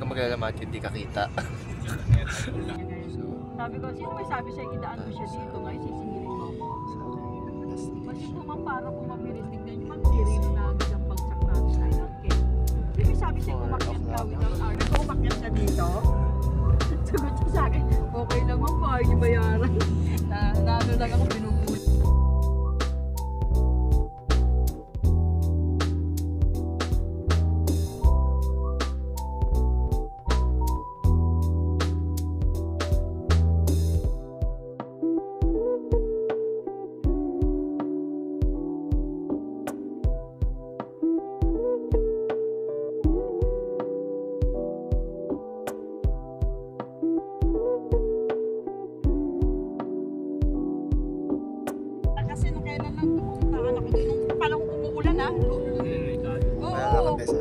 ka mag-alala, Matthew, hindi ka kita. Sabi ko, sino may sabi siya, idaan mo siya dito, ngayon sisingilin mo ako. Kasi para pumabilis, tignan niyo, mag-irino na agad ang bagsak natin. I don't care. Hindi may sabi siya, umakyat ka without hour. Kung umakyat ka dito, sagot siya sa akin, okay naman po, hindi bayaran. Na ano lang ako, pinupulit. Kasi nung kailan lang pumuntahan ako doon, nung palang umuulan ha. Oo. Kasi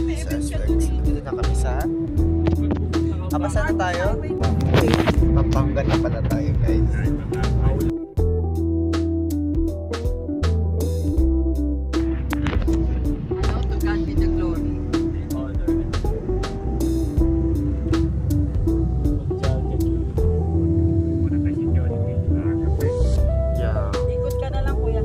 may event siya doon. Dito na kami sa... Saan na tayo? Pampanga na pala tayo, guys. Hello, to God be the glory. Ikot ka na lang, kuya.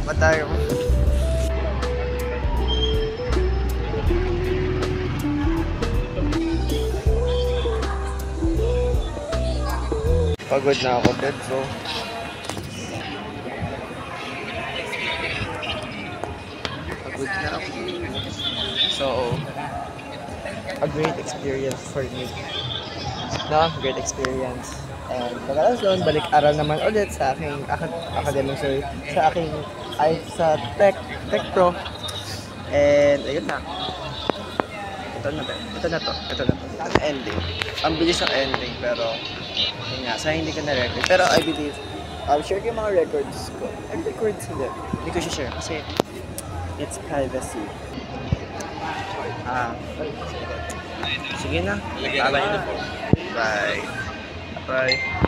Ba't tayo? Pagod na ako, Ted, so... Pagod na ako. So... A great experience for me. No? Great experience. And pagkalas doon, balik-aral naman ulit sa aking academic, sorry, sa aking, sa Tech Pro. And ayun na. Ito na to. Ang ending. Ang bilis ng ending, pero yun nga, sayang hindi ko na-record. Pero I believe, share ko yung mga records ko. Records hindi ko share kasi it's privacy. Sige na. Bye.